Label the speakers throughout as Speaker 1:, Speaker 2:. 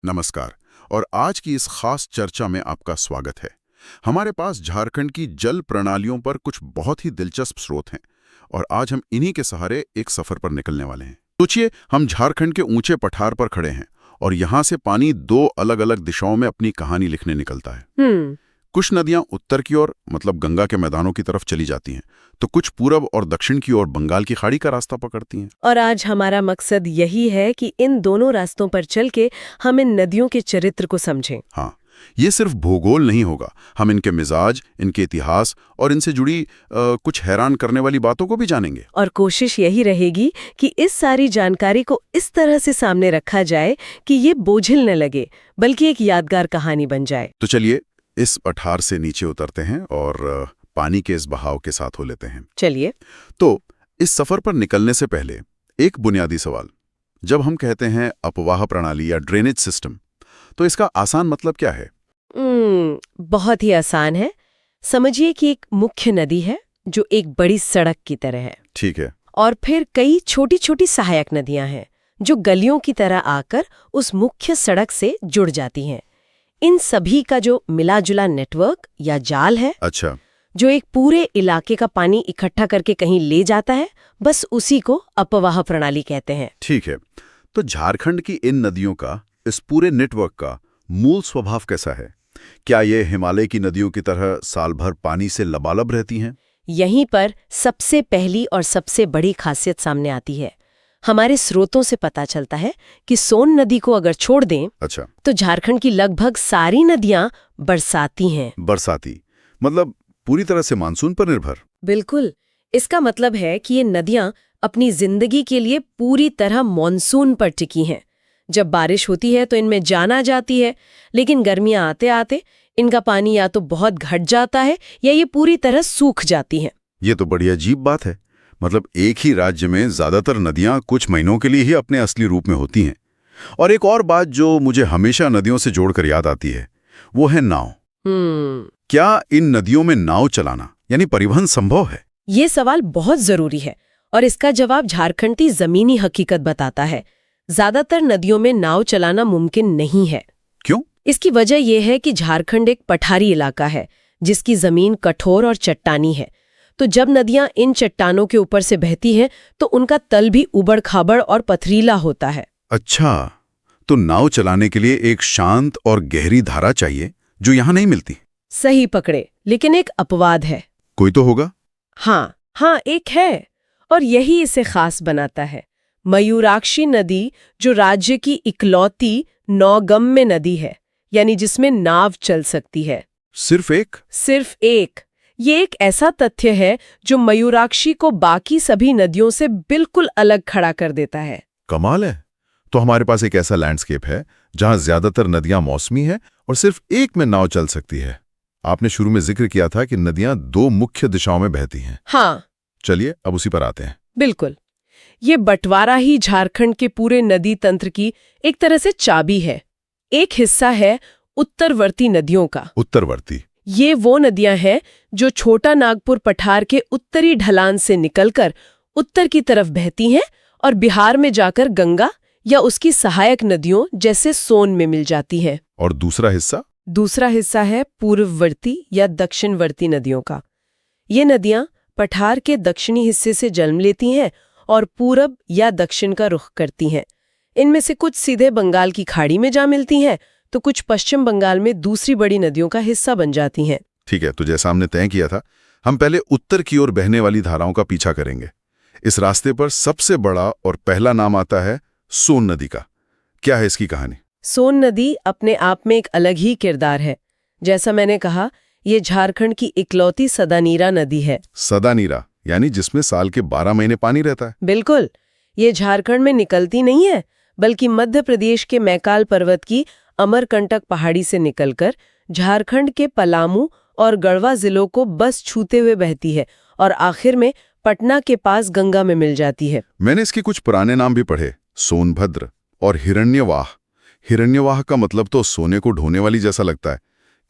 Speaker 1: नमस्कार। और आज की इस खास चर्चा में आपका स्वागत है। हमारे पास झारखंड की जल प्रणालियों पर कुछ बहुत ही दिलचस्प स्रोत हैं और आज हम इन्हीं के सहारे एक सफर पर निकलने वाले हैं। सोचिए, हम झारखंड के ऊंचे पठार पर खड़े हैं और यहाँ से पानी दो अलग अलग दिशाओं में अपनी कहानी लिखने निकलता है। कुछ नदियां उत्तर की ओर मतलब गंगा के मैदानों की तरफ चली जाती हैं, तो कुछ पूरब और दक्षिण की ओर बंगाल की खाड़ी का रास्ता पकड़ती हैं।
Speaker 2: और आज हमारा मकसद यही है कि इन दोनों रास्तों पर चल के हम इन नदियों के चरित्र को समझें।
Speaker 1: हाँ, ये सिर्फ भूगोल नहीं होगा, हम इनके मिजाज, इनके इतिहास और इनसे जुड़ी कुछ हैरान करने वाली बातों को भी जानेंगे।
Speaker 2: और कोशिश यही रहेगी कि इस सारी जानकारी को इस तरह से सामने रखा जाए कि ये बोझिल न लगे, बल्कि एक यादगार कहानी बन जाए।
Speaker 1: तो चलिए इस पठार से नीचे उतरते हैं और पानी के इस बहाव के साथ हो लेते हैं।
Speaker 2: चलिए।
Speaker 1: तो इस सफर पर निकलने से पहले एक बुनियादी सवाल। जब हम कहते हैं अपवाह प्रणाली या ड्रेनेज सिस्टम, तो इसका आसान मतलब क्या है?
Speaker 2: बहुत ही आसान है। समझिए कि एक मुख्य नदी है जो एक बड़ी सड़क की तरह है।
Speaker 1: ठीक है।
Speaker 2: और फिर कई छोटी छोटी सहायक नदियां हैं जो गलियों की तरह आकर उस मुख्य सड़क से जुड़ जाती हैं। इन सभी का जो मिला जुला नेटवर्क या जाल है,
Speaker 1: अच्छा,
Speaker 2: जो एक पूरे इलाके का पानी इकट्ठा करके कहीं ले जाता है, बस उसी को अपवाह प्रणाली कहते हैं।
Speaker 1: ठीक है। तो झारखंड की इन नदियों का, इस पूरे नेटवर्क का मूल स्वभाव कैसा है? क्या ये हिमालय की नदियों की तरह साल भर पानी से लबालब रहती हैं?
Speaker 2: यहीं पर सबसे पहली और सबसे बड़ी खासियत सामने आती है। हमारे स्रोतों से पता चलता है कि सोन नदी को अगर छोड़ दें,
Speaker 1: अच्छा,
Speaker 2: तो झारखंड की लगभग सारी नदियां बरसाती हैं।
Speaker 1: बरसाती मतलब पूरी तरह से मानसून पर निर्भर?
Speaker 2: बिल्कुल। इसका मतलब है कि ये नदियां अपनी जिंदगी के लिए पूरी तरह मॉनसून पर टिकी हैं। जब बारिश होती है तो इनमें जान आ जाती है, लेकिन गर्मियां आते आते इनका पानी या तो बहुत घट जाता है या ये पूरी तरह सूख जाती हैं।
Speaker 1: ये तो बड़ी अजीब बात है। मतलब एक ही राज्य में ज्यादातर नदियां कुछ महीनों के लिए ही अपने असली रूप में होती हैं। और एक और बात जो मुझे हमेशा नदियों से जोड़कर याद आती है, वो है नाव। क्या इन नदियों में नाव चलाना यानी परिवहन संभव है?
Speaker 2: ये सवाल बहुत जरूरी है और इसका जवाब झारखंड की जमीनी हकीकत बताता है। ज्यादातर नदियों में नाव चलाना मुमकिन नहीं है।
Speaker 1: क्यों?
Speaker 2: इसकी वजह यह है कि झारखंड एक पठारी इलाका है जिसकी जमीन कठोर और चट्टानी है। तो जब नदियां इन चट्टानों के ऊपर से बहती हैं तो उनका तल भी उबड़-खाबड़ और पथरीला होता है।
Speaker 1: अच्छा, तो नाव चलाने के लिए एक शांत और गहरी धारा चाहिए जो यहाँ नहीं मिलती।
Speaker 2: सही पकड़े, लेकिन एक अपवाद है।
Speaker 1: कोई तो होगा?
Speaker 2: हाँ, एक है, और यही इसे खास बनाता है। मयूराक्षी नदी, जो राज्य की इकलौती नौगम्य नदी है, यानी जिसमें नाव चल सकती है।
Speaker 1: सिर्फ एक?
Speaker 2: सिर्फ एक। ये एक ऐसा तथ्य है जो मयूराक्षी को बाकी सभी नदियों से बिल्कुल अलग खड़ा कर देता है।
Speaker 1: कमाल है। तो हमारे पास एक ऐसा लैंडस्केप है जहां ज्यादातर नदियां मौसमी है और सिर्फ एक में नाव चल सकती है। आपने शुरू में जिक्र किया था कि नदियां दो मुख्य दिशाओं में बहती हैं।
Speaker 2: हाँ,
Speaker 1: चलिए अब उसी पर आते हैं।
Speaker 2: बिल्कुल। ये बंटवारा ही झारखंड के पूरे नदी तंत्र की एक तरह से चाबी है। एक हिस्सा है उत्तरवर्ती नदियों का।
Speaker 1: उत्तरवर्ती?
Speaker 2: ये वो नदियां हैं जो छोटा नागपुर पठार के उत्तरी ढलान से निकलकर उत्तर की तरफ बहती हैं और बिहार में जाकर गंगा या उसकी सहायक नदियों जैसे सोन में मिल जाती हैं।
Speaker 1: और दूसरा हिस्सा?
Speaker 2: दूसरा हिस्सा है पूर्ववर्ती या दक्षिणवर्ती नदियों का। ये नदियां पठार के दक्षिणी हिस्से से जन्म लेती हैं और पूरब या दक्षिण का रुख करती हैं। इनमें से कुछ सीधे बंगाल की खाड़ी में जा मिलती हैं, तो कुछ पश्चिम बंगाल में दूसरी बड़ी नदियों का हिस्सा बन जाती हैं।
Speaker 1: ठीक है, तो जैसा हमने तय किया था, हम पहले उत्तर की ओर बहने वाली धाराओं का पीछा करेंगे। इस रास्ते पर सबसे बड़ा और पहला नाम आता है सोन नदी का। क्या है इसकी कहानी?
Speaker 2: सोन नदी अपने आप में एक अलग ही किरदार है। जैसा मैंने कहा, ये झारखंड की इकलौती सदानीरा नदी है।
Speaker 1: सदानीरा यानी जिसमें साल के 12 महीने पानी रहता है?
Speaker 2: बिल्कुल। ये झारखंड में निकलती नहीं है, बल्कि मध्य प्रदेश के मैकाल पर्वत की अमरकंटक पहाड़ी से निकलकर झारखंड के पलामू और गढ़वा जिलों को बस छूते हुए बहती है और आखिर में पटना के पास गंगा में मिल जाती है।
Speaker 1: मैंने इसके कुछ पुराने नाम भी पढ़े, सोनभद्र और हिरण्यवाह। हिरण्यवाह का मतलब तो सोने को ढोने वाली जैसा लगता है।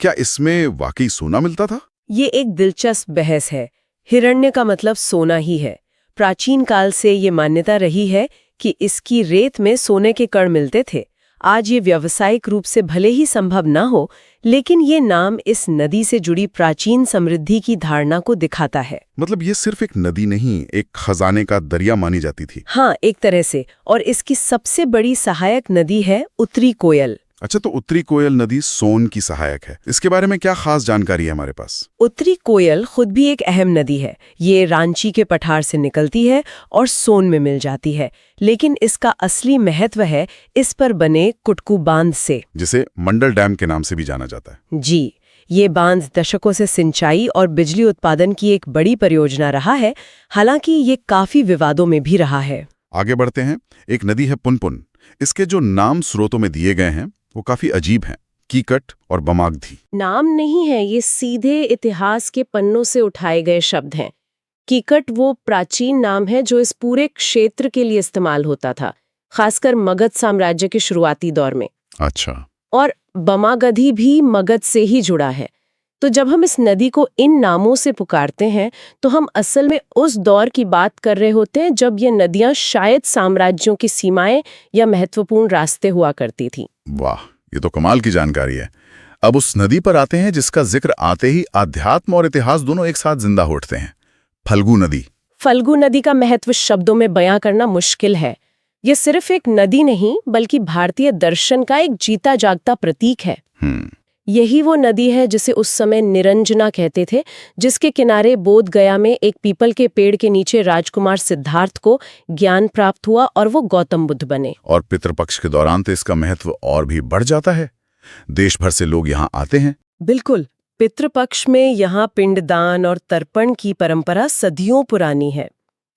Speaker 1: क्या इसमें वाकई सोना मिलता था?
Speaker 2: ये एक दिलचस्प बहस है। हिरण्य का मतलब सोना ही है। प्राचीन काल से ये मान्यता रही है कि इसकी रेत में सोने के कण मिलते थे। आज ये व्यावसायिक रूप से भले ही संभव न हो, लेकिन ये नाम इस नदी से जुड़ी प्राचीन समृद्धि की धारणा को दिखाता है।
Speaker 1: मतलब ये सिर्फ एक नदी नहीं, एक खजाने का दरिया मानी जाती थी।
Speaker 2: हाँ, एक तरह से। और इसकी सबसे बड़ी सहायक नदी है उत्तरी कोयल।
Speaker 1: अच्छा, तो उत्तरी कोयल नदी सोन की सहायक है। इसके बारे में क्या खास जानकारी है हमारे पास?
Speaker 2: उत्तरी कोयल खुद भी एक अहम नदी है। ये रांची के पठार से निकलती है और सोन में मिल जाती है, लेकिन इसका असली महत्व है इस पर बने कुटकू बांध से,
Speaker 1: जिसे मंडल डैम के नाम से भी जाना जाता है।
Speaker 2: जी, ये बांध दशकों से सिंचाई और बिजली उत्पादन की एक बड़ी परियोजना रहा है, हालांकि ये काफी विवादों में भी रहा है।
Speaker 1: आगे बढ़ते हैं। एक नदी है पुनपुन। इसके जो नाम स्रोतों में दिए गए हैं वो काफी अजीब हैं, कीकट और बमागधी।
Speaker 2: नाम नहीं है, ये सीधे इतिहास के पन्नों से उठाए गए शब्द हैं। कीकट वो प्राचीन नाम है जो इस पूरे क्षेत्र के लिए इस्तेमाल होता था, खासकर मगध साम्राज्य के शुरुआती दौर में।
Speaker 1: अच्छा।
Speaker 2: और बमागधी भी मगध से ही जुड़ा है। तो जब हम इस नदी को इन नामों से पुकारते हैं तो हम असल में उस दौर की बात कर रहे होते हैं जब ये नदियां शायद साम्राज्यों की सीमाएं या महत्वपूर्ण रास्ते हुआ करती थी।
Speaker 1: वाह, ये तो कमाल की जानकारी है। अब उस नदी पर आते हैं जिसका जिक्र आते ही आध्यात्म और इतिहास दोनों एक साथ जिंदा हो उठते हैं। फल्गु नदी।
Speaker 2: फल्गु नदी का महत्व शब्दों में बयां करना मुश्किल है। ये सिर्फ एक नदी नहीं बल्कि भारतीय दर्शन का एक जीता जागता प्रतीक है। यही वो नदी है जिसे उस समय निरंजना कहते थे, जिसके किनारे बोध गया में एक पीपल के पेड़ के नीचे राजकुमार सिद्धार्थ को ज्ञान प्राप्त हुआ और वो गौतम बुद्ध बने।
Speaker 1: और पितृपक्ष के दौरान तो इसका महत्व और भी बढ़ जाता है। देश भर से लोग यहाँ आते हैं।
Speaker 2: बिल्कुल, पितृपक्ष में यहाँ पिंडदान और तर्पण की परंपरा सदियों पुरानी है।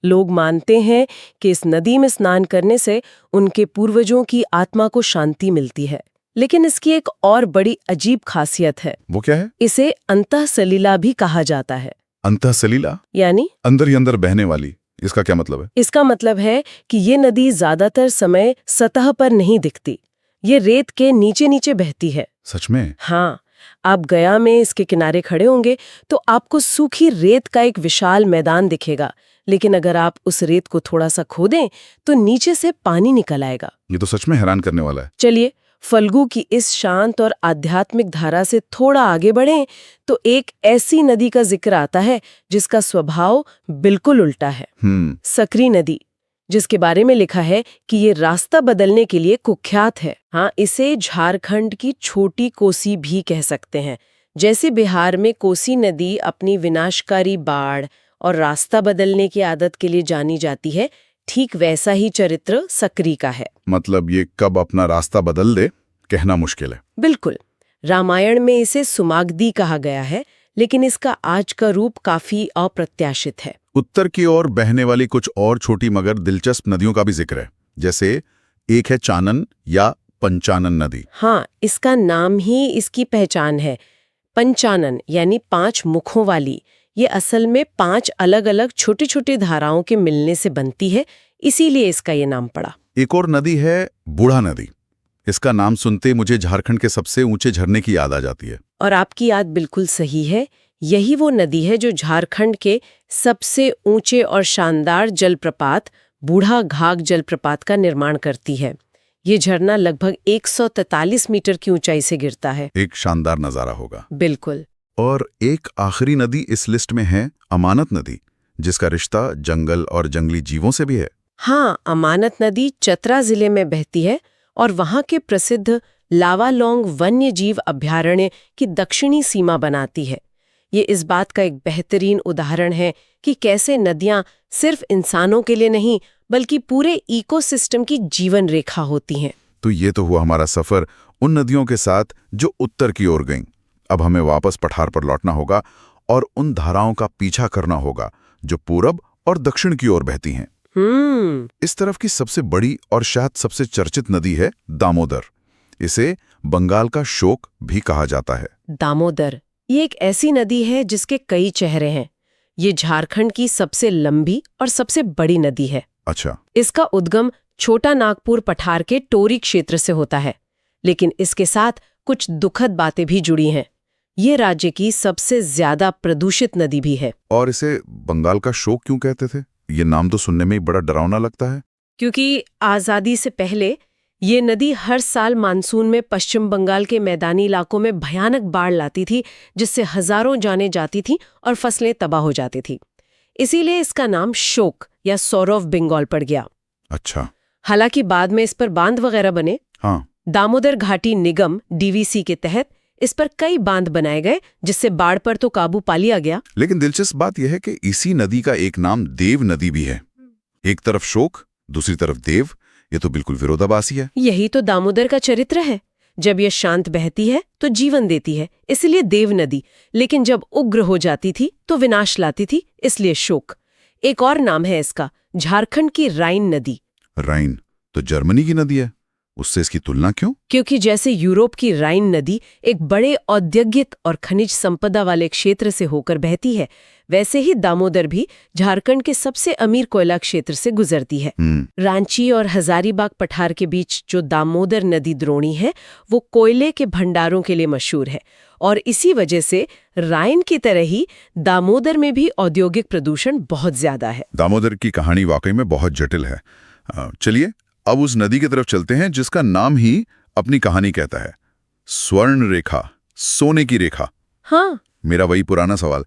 Speaker 2: लोग मानते हैं कि इस नदी में स्नान करने से उनके पूर्वजों की आत्मा को शांति मिलती है। लेकिन इसकी एक और बड़ी अजीब खासियत है।
Speaker 1: वो क्या है?
Speaker 2: इसे अंतःसलिला भी कहा जाता है।
Speaker 1: अंतःसलिला
Speaker 2: यानी
Speaker 1: अंदर ही अंदर बहने वाली। इसका क्या मतलब है?
Speaker 2: इसका मतलब है कि ये नदी ज्यादातर समय सतह पर नहीं दिखती, ये रेत के नीचे नीचे बहती है।
Speaker 1: सच में?
Speaker 2: हाँ, आप गया में इसके किनारे खड़े होंगे तो आपको सूखी रेत का एक विशाल मैदान दिखेगा, लेकिन अगर आप उस रेत को थोड़ा सा खोदें तो नीचे से पानी निकल आएगा।
Speaker 1: ये तो सच में हैरान करने वाला है।
Speaker 2: चलिए, फल्गु की इस शांत और आध्यात्मिक धारा से थोड़ा आगे बढ़ें तो एक ऐसी नदी का जिक्र आता है जिसका स्वभाव बिल्कुल उल्टा है। सकरी नदी, जिसके बारे में लिखा है कि ये रास्ता बदलने के लिए कुख्यात है। हाँ, इसे झारखंड की छोटी कोसी भी कह सकते हैं। जैसे बिहार में कोसी नदी अपनी विनाशकारी बाढ़ और रास्ता बदलने की आदत के लिए जानी जाती है, ठीक वैसा ही चरित्र सकरी का है।
Speaker 1: मतलब ये कब अपना रास्ता बदल दे कहना मुश्किल है।
Speaker 2: बिल्कुल। रामायण में इसे सुमागदी कहा गया है, लेकिन इसका आज का रूप काफी अप्रत्याशित है।
Speaker 1: उत्तर की ओर बहने वाली कुछ और छोटी मगर दिलचस्प नदियों का भी जिक्र है। जैसे एक है चानन या पंचानन नदी।
Speaker 2: हाँ, इसका नाम ही इसकी पहचान है। पंचानन यानी 5 मुखों वाली। ये असल में 5 अलग अलग छोटी छोटी धाराओं के मिलने से बनती है, इसीलिए इसका ये नाम पड़ा।
Speaker 1: एक और नदी है बूढ़ा नदी। इसका नाम सुनते मुझे झारखंड के सबसे ऊंचे झरने की याद आ जाती है।
Speaker 2: और आपकी याद बिल्कुल सही है। यही वो नदी है जो झारखंड के सबसे ऊंचे और शानदार जलप्रपात बूढ़ा घाघ जलप्रपात का निर्माण करती है। ये झरना लगभग 143 मीटर की ऊंचाई से गिरता है।
Speaker 1: एक शानदार नजारा होगा।
Speaker 2: बिल्कुल।
Speaker 1: और एक आखिरी नदी इस लिस्ट में है अमानत नदी, जिसका रिश्ता जंगल और जंगली जीवों से भी है।
Speaker 2: हाँ, अमानत नदी चतरा जिले में बहती है और वहाँ के प्रसिद्ध लावालोंग वन्य जीव अभयारण्य की दक्षिणी सीमा बनाती है। ये इस बात का एक बेहतरीन उदाहरण है कि कैसे नदियाँ सिर्फ इंसानों के लिए नहीं बल्कि पूरे इकोसिस्टम की जीवन रेखा होती हैं।
Speaker 1: तो ये तो हुआ हमारा सफर उन नदियों के साथ जो उत्तर की ओर गईं। अब हमें वापस पठार पर लौटना होगा और उन धाराओं का पीछा करना होगा जो पूरब और दक्षिण की ओर बहती हैं। इस तरफ की सबसे बड़ी और शायद सबसे चर्चित नदी है दामोदर। इसे बंगाल का शोक भी कहा जाता है।
Speaker 2: दामोदर ये एक ऐसी नदी है जिसके कई चेहरे हैं। ये झारखंड की सबसे लंबी और सबसे बड़ी नदी है।
Speaker 1: अच्छा।
Speaker 2: इसका उद्गम छोटा नागपुर पठार के टोरी क्षेत्र से होता है, लेकिन इसके साथ कुछ दुखद बातें भी जुड़ी हैं। ये राज्य की सबसे ज्यादा प्रदूषित नदी भी है।
Speaker 1: और इसे बंगाल का शोक क्यों कहते थे? ये नाम तो सुनने में ही बड़ा डरावना लगता है।
Speaker 2: क्योंकि आजादी से पहले ये नदी हर साल मानसून में पश्चिम बंगाल के मैदानी इलाकों में भयानक बाढ़ लाती थी, जिससे हजारों जानें जाती थीं और फसलें तबाह हो जाती थी। इसीलिए इसका नाम शोक या सौर ऑफ बंगाल पड़ गया।
Speaker 1: अच्छा।
Speaker 2: हालांकि बाद में इस पर बांध वगैरह बने।
Speaker 1: हाँ।
Speaker 2: दामोदर घाटी निगम डीवीसी के तहत इस पर कई बांध बनाए गए, जिससे बाढ़ पर तो काबू पा लिया गया।
Speaker 1: लेकिन दिलचस्प बात यह है कि इसी नदी का एक नाम देव नदी भी है। एक तरफ शोक, दूसरी तरफ देव। ये तो बिल्कुल विरोधाभासी है।
Speaker 2: यही तो दामोदर का चरित्र है। जब यह शांत बहती है तो जीवन देती है, इसलिए देव नदी। लेकिन जब उग्र हो जाती थी तो विनाश लाती थी, इसलिए शोक। एक और नाम है इसका, झारखंड की राइन नदी।
Speaker 1: राइन तो जर्मनी की नदी है, उससे इसकी तुलना क्यों?
Speaker 2: क्योंकि जैसे यूरोप की राइन नदी एक बड़े औद्योगिक और खनिज संपदा वाले क्षेत्र से होकर बहती है, वैसे ही दामोदर भी झारखंड के सबसे अमीर कोयला क्षेत्र से गुजरती है। रांची और हजारीबाग पठार के बीच जो दामोदर नदी द्रोणी है, वो कोयले के भंडारों के लिए मशहूर है। और इसी वजह से राइन की तरह ही दामोदर में भी औद्योगिक प्रदूषण बहुत ज्यादा है।
Speaker 1: दामोदर की कहानी वाकई में बहुत जटिल है। चलिए अब उस नदी की तरफ चलते हैं जिसका नाम ही अपनी कहानी कहता है, स्वर्ण रेखा, सोने की रेखा।
Speaker 2: हाँ,
Speaker 1: मेरा वही पुराना सवाल,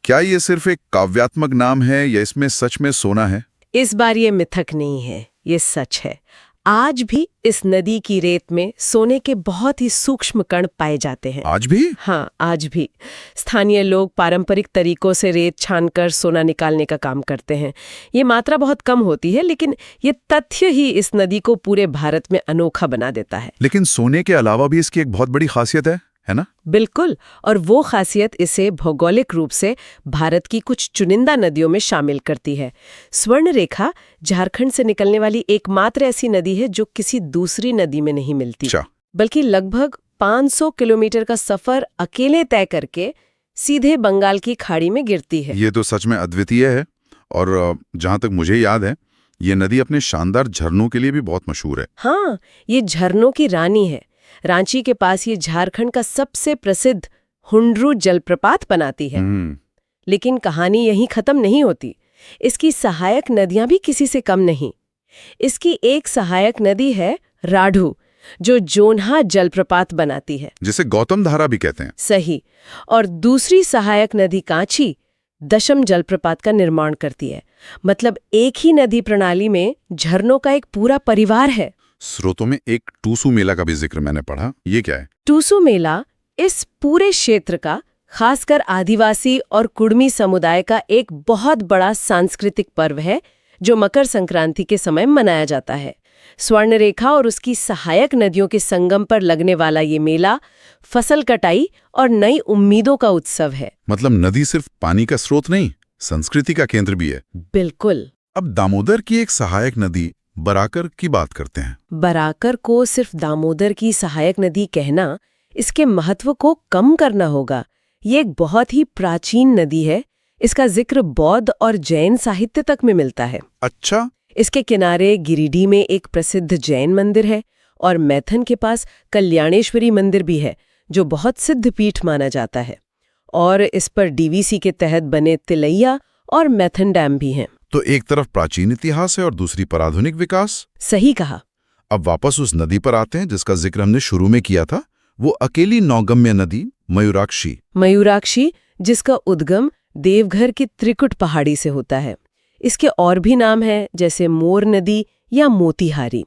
Speaker 1: क्या ये सिर्फ एक काव्यात्मक नाम है या इसमें सच में सोना है?
Speaker 2: इस बार ये मिथक नहीं है, ये सच है। आज भी इस नदी की रेत में सोने के बहुत ही सूक्ष्म कण पाए जाते हैं।
Speaker 1: आज भी?
Speaker 2: हाँ, आज भी स्थानीय लोग पारंपरिक तरीकों से रेत छानकर सोना निकालने का काम करते हैं। ये मात्रा बहुत कम होती है, लेकिन ये तथ्य ही इस नदी को पूरे भारत में अनोखा बना देता है।
Speaker 1: लेकिन सोने के अलावा भी इसकी एक बहुत बड़ी खासियत है ना?
Speaker 2: बिल्कुल, और वो खासियत इसे भौगोलिक रूप से भारत की कुछ चुनिंदा नदियों में शामिल करती है। स्वर्ण रेखा झारखंड से निकलने वाली एकमात्र ऐसी नदी है जो किसी दूसरी नदी में नहीं मिलती, बल्कि लगभग 500 किलोमीटर का सफर अकेले तय करके सीधे बंगाल की खाड़ी में गिरती है।
Speaker 1: ये तो सच में अद्वितीय है। और जहां तक मुझे याद है, ये नदी अपने शानदार झरनों के लिए भी बहुत मशहूर है।
Speaker 2: हाँ, ये झरनों की रानी है। रांची के पास ये झारखंड का सबसे प्रसिद्ध हुंड्रू जलप्रपात बनाती है। लेकिन कहानी यहीं खत्म नहीं होती। इसकी सहायक नदियां भी किसी से कम नहीं। इसकी एक सहायक नदी है राढ़ू, जो जोन्हा जलप्रपात बनाती है,
Speaker 1: जिसे गौतम धारा भी कहते हैं।
Speaker 2: सही। और दूसरी सहायक नदी कांची दशम जलप्रपात का निर्माण करती है। मतलब एक ही नदी प्रणाली में झरनों का एक पूरा परिवार है।
Speaker 1: स्रोतों में एक टूसू मेला का भी जिक्र मैंने पढ़ा, ये क्या है?
Speaker 2: टूसू मेला इस पूरे क्षेत्र का, खासकर आदिवासी और कुड़मी समुदाय का एक बहुत बड़ा सांस्कृतिक पर्व है, जो मकर संक्रांति के समय मनाया जाता है। स्वर्ण रेखा और उसकी सहायक नदियों के संगम पर लगने वाला ये मेला फसल कटाई और नई उम्मीदों का उत्सव है।
Speaker 1: मतलब नदी सिर्फ पानी का स्रोत नहीं, संस्कृति का केंद्र भी है।
Speaker 2: बिल्कुल।
Speaker 1: अब दामोदर की एक सहायक नदी बराकर की बात करते हैं।
Speaker 2: बराकर को सिर्फ दामोदर की सहायक नदी कहना, इसके महत्व को कम करना होगा। ये एक बहुत ही प्राचीन नदी है। इसका जिक्र बौद्ध और जैन साहित्य तक में मिलता है।
Speaker 1: अच्छा।
Speaker 2: इसके किनारे गिरिडीह में एक प्रसिद्ध जैन मंदिर है और मैथन के पास कल्याणेश्वरी मंदिर भी है, जो बहुत सिद्ध पीठ माना जाता है। और इस पर डीवीसी के तहत बने तिलैया और मैथन डैम भी हैं।
Speaker 1: तो एक तरफ प्राचीन इतिहास है और दूसरी पर आधुनिक विकास।
Speaker 2: सही कहा।
Speaker 1: अब वापस उस नदी पर आते हैं जिसका जिक्र हमने शुरू में किया था, वो अकेली नौगम्य नदी मयूराक्षी।
Speaker 2: मयूराक्षी, जिसका उद्गम देवघर की त्रिकुट पहाड़ी से होता है। इसके और भी नाम हैं, जैसे मोर नदी या मोतीहारी।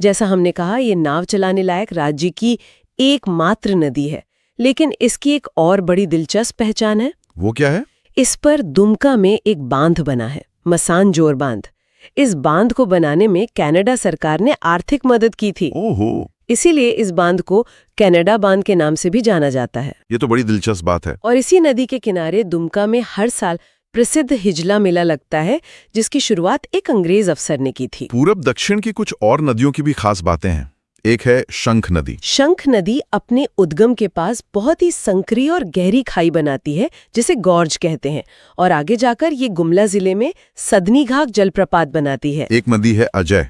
Speaker 2: जैसा हमने कहा, ये नाव चलाने लायक राज्य की एकमात्र नदी है। लेकिन इसकी एक और बड़ी दिलचस्प पहचान है।
Speaker 1: वो क्या है?
Speaker 2: इस पर दुमका में एक बांध बना है, मसानजोर बांध। इस बांध को बनाने में कनाडा सरकार ने आर्थिक मदद की थी।
Speaker 1: ओहो।
Speaker 2: इसीलिए इस बांध को कनाडा बांध के नाम से भी जाना जाता है।
Speaker 1: ये तो बड़ी दिलचस्प बात है।
Speaker 2: और इसी नदी के किनारे दुमका में हर साल प्रसिद्ध हिजला मेला लगता है, जिसकी शुरुआत एक अंग्रेज अफसर ने की थी।
Speaker 1: पूरब दक्षिण की कुछ और नदियों की भी खास बातें हैं। एक है शंख नदी।
Speaker 2: शंख नदी अपने उद्गम के पास बहुत ही संकरी और गहरी खाई बनाती है, जिसे गॉर्ज कहते हैं। और आगे जाकर ये गुमला जिले में सदनी घाट जलप्रपात बनाती है।
Speaker 1: एक नदी है अजय,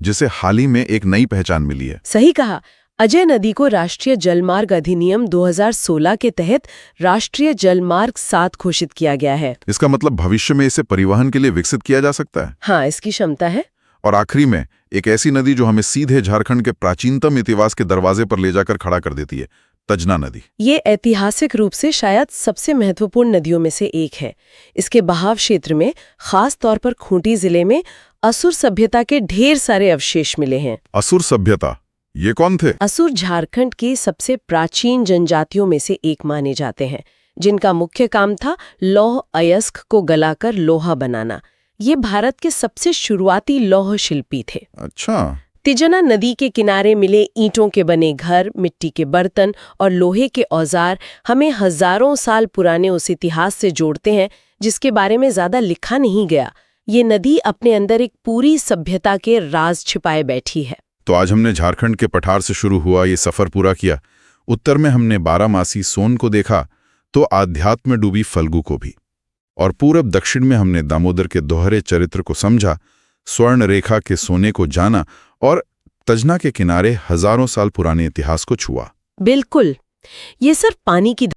Speaker 1: जिसे हाल ही में एक नई पहचान मिली है।
Speaker 2: सही कहा। अजय नदी को राष्ट्रीय जलमार्ग अधिनियम 2016 के तहत राष्ट्रीय जलमार्ग 7 घोषित किया गया है।
Speaker 1: इसका मतलब भविष्य में इसे परिवहन के लिए विकसित किया जा सकता है।
Speaker 2: हाँ, इसकी क्षमता है।
Speaker 1: और आखिरी में एक ऐसी नदी जो हमें सीधे झारखंड के प्राचीनतम इतिहास के दरवाजे पर ले जाकर खड़ा कर देती है, तजना नदी।
Speaker 2: ये ऐतिहासिक रूप से शायद सबसे महत्वपूर्ण नदियों में से एक है। इसके बहाव क्षेत्र में, खास तौर पर खूंटी जिले में, असुर सभ्यता के ढेर सारे अवशेष मिले हैं।
Speaker 1: असुर सभ्यता, ये कौन थे?
Speaker 2: असुर झारखंड की सबसे प्राचीन जनजातियों में से एक माने जाते हैं, जिनका मुख्य काम था लौह अयस्क को गलाकर लोहा बनाना। ये भारत के सबसे शुरुआती लौह शिल्पी थे।
Speaker 1: अच्छा।
Speaker 2: तिजना नदी के किनारे मिले ईंटों के बने घर, मिट्टी के बर्तन और लोहे के औजार हमें हजारों साल पुराने उस इतिहास से जोड़ते हैं जिसके बारे में ज्यादा लिखा नहीं गया। ये नदी अपने अंदर एक पूरी सभ्यता के राज छिपाए बैठी है।
Speaker 1: तो आज हमने झारखंड के पठार से शुरू हुआ ये सफर पूरा किया। उत्तर में हमने बारामासी सोन को देखा, तो आध्यात्म में डूबी फल्गु को भी, और पूरब दक्षिण में हमने दामोदर के दोहरे चरित्र को समझा, स्वर्ण रेखा के सोने को जाना और तजना के किनारे हजारों साल पुराने इतिहास को छुआ।
Speaker 2: बिल्कुल, ये सिर्फ पानी की